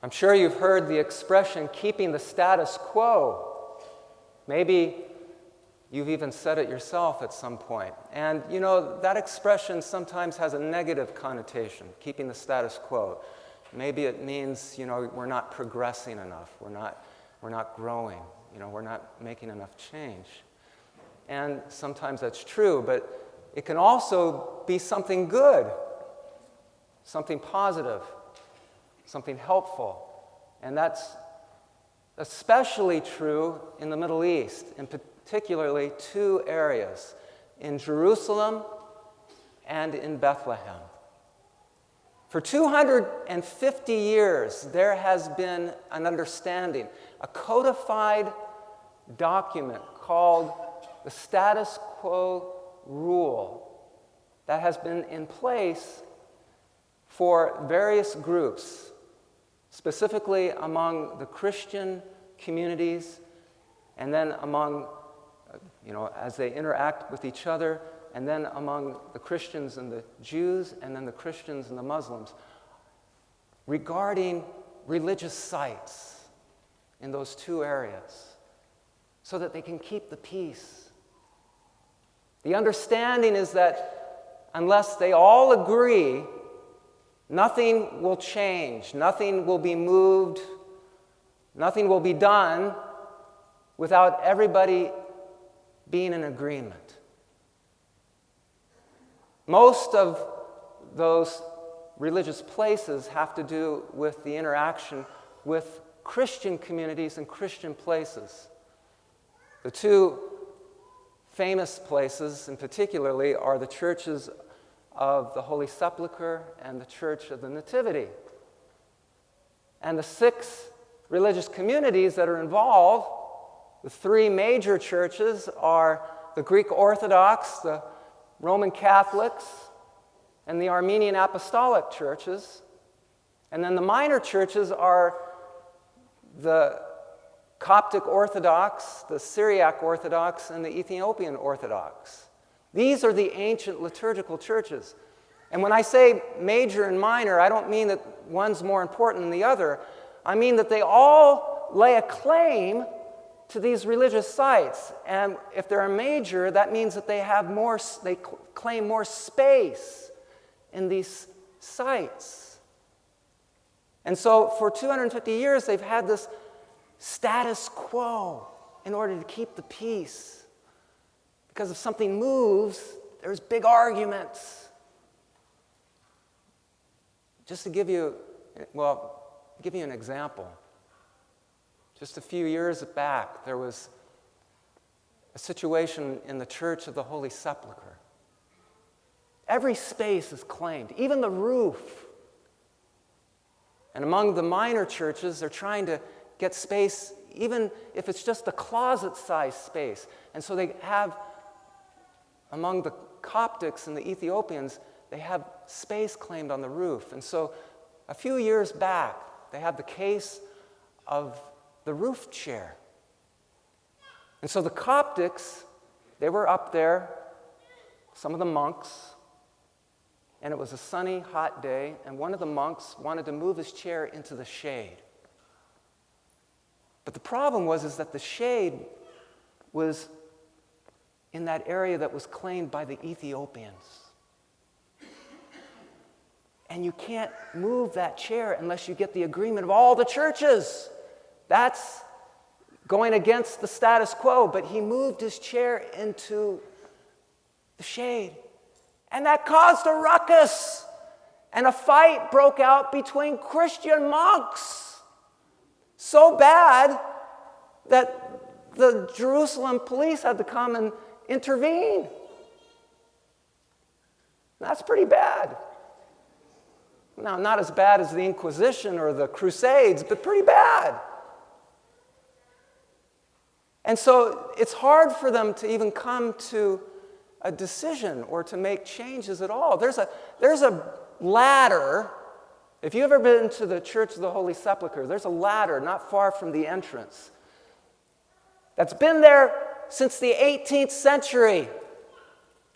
I'm sure you've heard the expression, keeping the status quo. Maybe you've even said it yourself at some point. And you know, that expression sometimes has a negative connotation, keeping the status quo. Maybe it means, you know, we're not progressing enough, we're not growing, you know, we're not making enough change. And sometimes that's true, but it can also be something good, something positive, something helpful. And that's especially true in the Middle East, in particularly two areas, in Jerusalem and in Bethlehem. For 250 years, there has been an understanding, a codified document called the status quo rule that has been in place for various groups, specifically among the Christian communities, and then among, you know, as they interact with each other, and then among the Christians and the Jews, and then the Christians and the Muslims, regarding religious sites in those two areas, so that they can keep the peace. The understanding is that unless they all agree, nothing will change, nothing will be moved, nothing will be done without everybody being in agreement. Most of those religious places have to do with the interaction with Christian communities and Christian places. The two famous places, in particularly, are the churches of the Holy Sepulchre and the Church of the Nativity. And the 6 religious communities that are involved, the 3 major churches are the Greek Orthodox, the Roman Catholics, and the Armenian Apostolic churches. And then the minor churches are the Coptic Orthodox, the Syriac Orthodox, and the Ethiopian Orthodox. These are the ancient liturgical churches. And when I say major and minor, I don't mean that one's more important than the other. I mean that they all lay a claim to these religious sites. And if they're a major, that means that they have more, they claim more space in these sites. And so for 250 years, they've had this status quo in order to keep the peace. Because if something moves, there's big arguments. Just to give you an example. Just a few years back, there was a situation in the Church of the Holy Sepulchre. Every space is claimed, even the roof. And among the minor churches, they're trying to get space, even if it's just a closet-sized space. And so they have, among the Coptics and the Ethiopians, they have space claimed on the roof. And so a few years back, they had the case of the roof chair. And so the Coptics, they were up there, some of the monks, and it was a sunny, hot day, and one of the monks wanted to move his chair into the shade. But the problem was that the shade was in that area that was claimed by the Ethiopians. And you can't move that chair unless you get the agreement of all the churches. That's going against the status quo, but he moved his chair into the shade. And that caused a ruckus. And a fight broke out between Christian monks. So bad that the Jerusalem police had to come and intervene. That's pretty bad. Now, not as bad as the Inquisition or the Crusades, but pretty bad. And so it's hard for them to even come to a decision or to make changes at all. There's a ladder. If you've ever been to the Church of the Holy Sepulchre, there's a ladder not far from the entrance that's been there since the 18th century.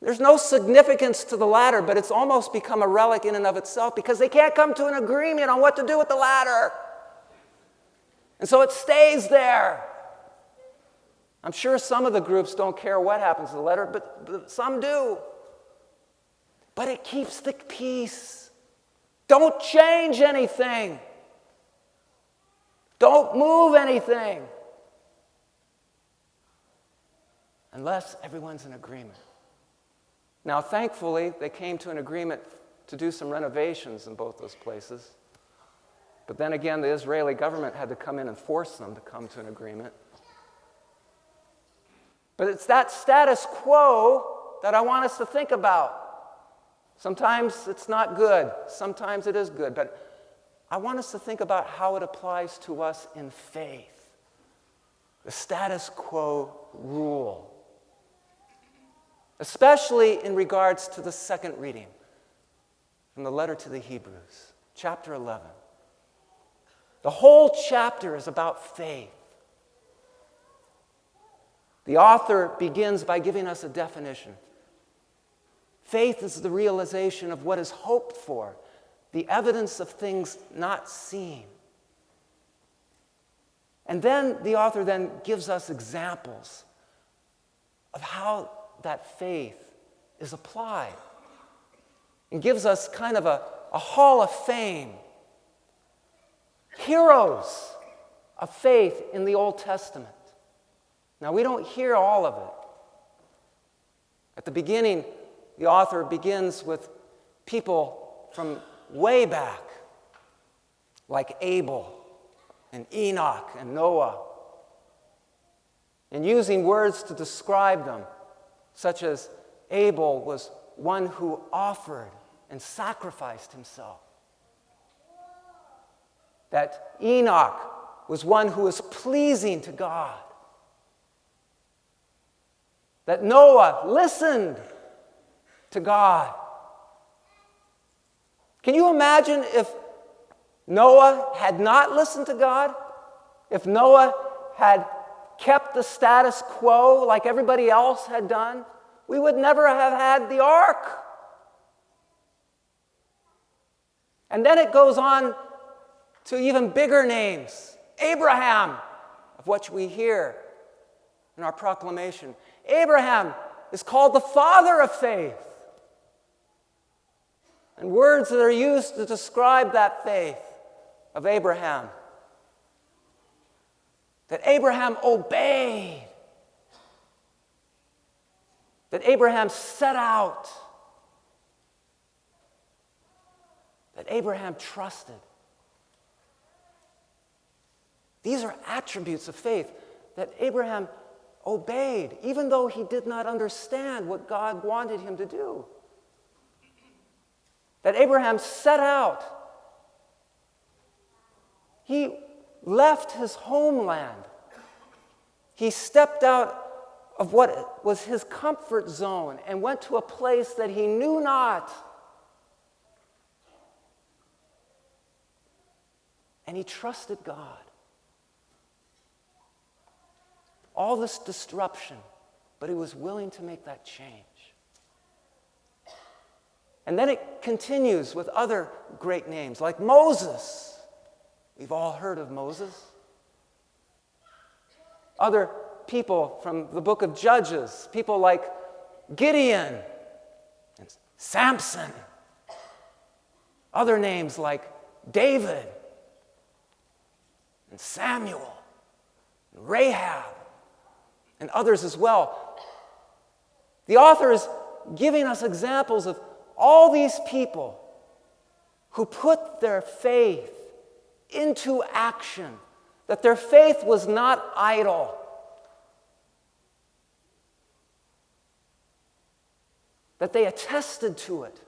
There's no significance to the ladder, but it's almost become a relic in and of itself because they can't come to an agreement on what to do with the ladder. And so it stays there. I'm sure some of the groups don't care what happens to the letter, but some do. But it keeps the peace. Don't change anything. Don't move anything. Unless everyone's in agreement. Now, thankfully, they came to an agreement to do some renovations in both those places. But then again, the Israeli government had to come in and force them to come to an agreement. But it's that status quo that I want us to think about. Sometimes it's not good. Sometimes it is good. But I want us to think about how it applies to us in faith. The status quo rule. Especially in regards to the second reading from the letter to the Hebrews, chapter 11. The whole chapter is about faith. The author begins by giving us a definition. Faith is the realization of what is hoped for, the evidence of things not seen. And then the author then gives us examples of how that faith is applied and gives us kind of a hall of fame. Heroes of faith in the Old Testament. Now, we don't hear all of it. At the beginning, the author begins with people from way back, like Abel and Enoch and Noah, and using words to describe them, such as Abel was one who offered and sacrificed himself. That Enoch was one who was pleasing to God. That Noah listened to God. Can you imagine if Noah had not listened to God? If Noah had kept the status quo like everybody else had done, we would never have had the ark. And then it goes on to even bigger names. Abraham, of which we hear in our proclamation. Abraham is called the father of faith. And words that are used to describe that faith of Abraham. That Abraham obeyed. That Abraham set out. That Abraham trusted. These are attributes of faith that Abraham obeyed, even though he did not understand what God wanted him to do. That Abraham set out. He left his homeland. He stepped out of what was his comfort zone and went to a place that he knew not. And he trusted God. All this disruption, but he was willing to make that change. And then it continues with other great names like Moses. We've all heard of Moses. Other people from the book of Judges, people like Gideon and Samson. Other names like David and Samuel and Rahab and others as well. The author is giving us examples of all these people who put their faith into action, that their faith was not idle. That they attested to it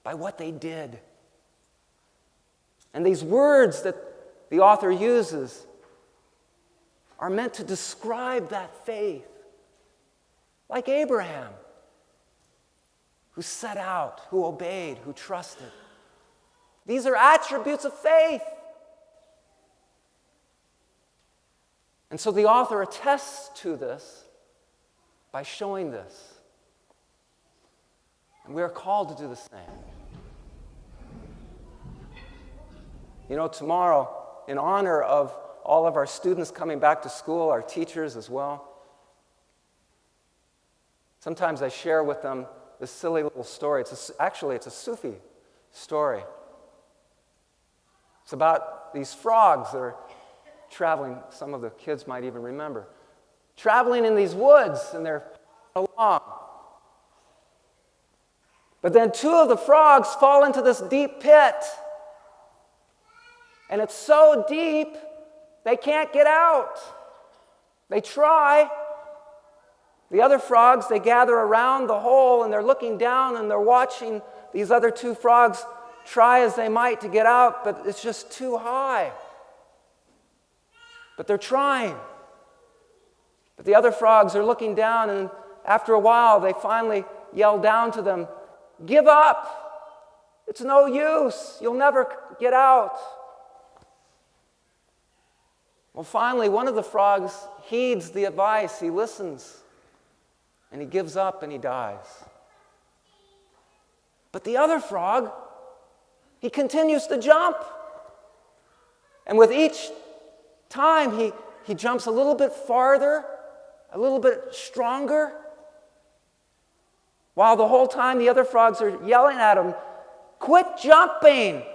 by what they did. And these words that the author uses are meant to describe that faith. Like Abraham, who set out, who obeyed, who trusted. These are attributes of faith. And so the author attests to this by showing this. And we are called to do the same. You know, tomorrow, in honor of all of our students coming back to school, our teachers as well. Sometimes I share with them this silly little story. Actually, it's a Sufi story. It's about these frogs that are traveling, some of the kids might even remember, traveling in these woods, and they're along. But then two of the frogs fall into this deep pit. And it's so deep, they can't get out. They try. The other frogs, they gather around the hole, and they're looking down, and they're watching these other two frogs try as they might to get out, but it's just too high. But they're trying. But the other frogs are looking down, and after a while, they finally yell down to them, "Give up. It's no use. You'll never get out." Well, finally, one of the frogs heeds the advice. He listens, and he gives up, and he dies. But the other frog, he continues to jump. And with each time, he jumps a little bit farther, a little bit stronger, while the whole time the other frogs are yelling at him, "Quit jumping!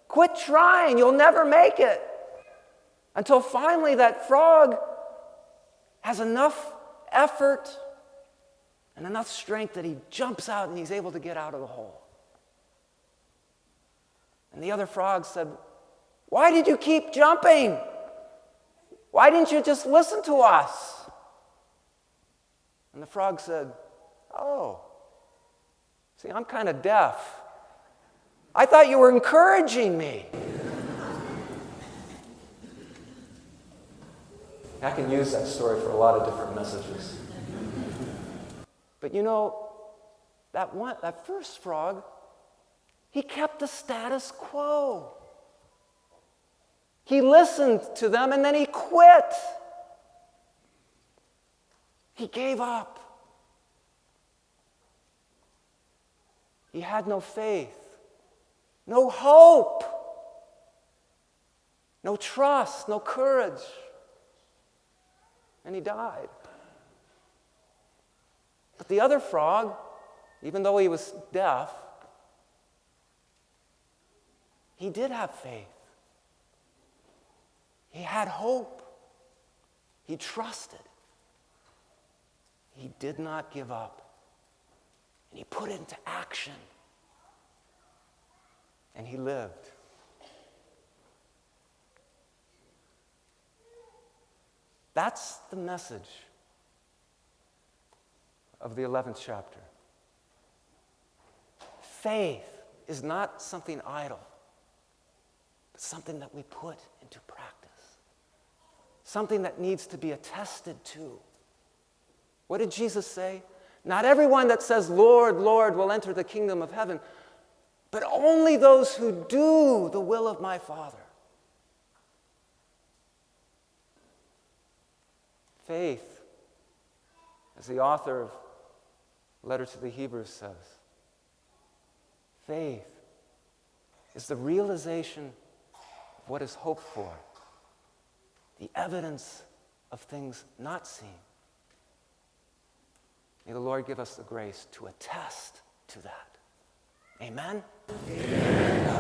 Quit trying! You'll never make it!" Until finally that frog has enough effort and enough strength that he jumps out and he's able to get out of the hole. And the other frog said, "Why did you keep jumping? Why didn't you just listen to us?" And the frog said, "Oh, see, I'm kind of deaf. I thought you were encouraging me." I can use that story for a lot of different messages. But you know, that first frog, he kept the status quo. He listened to them and then he quit. He gave up. He had no faith, no hope, no trust, no courage. And he died. But the other frog, even though he was deaf, he did have faith. He had hope. He trusted. He did not give up. And he put it into action. And he lived. That's the message of the 11th chapter. Faith is not something idle, but something that we put into practice. Something that needs to be attested to. What did Jesus say? Not everyone that says, "Lord, Lord," will enter the kingdom of heaven, but only those who do the will of my Father. Faith, as the author of Letter to the Hebrews says, faith is the realization of what is hoped for, the evidence of things not seen. May the Lord give us the grace to attest to that. Amen? Amen.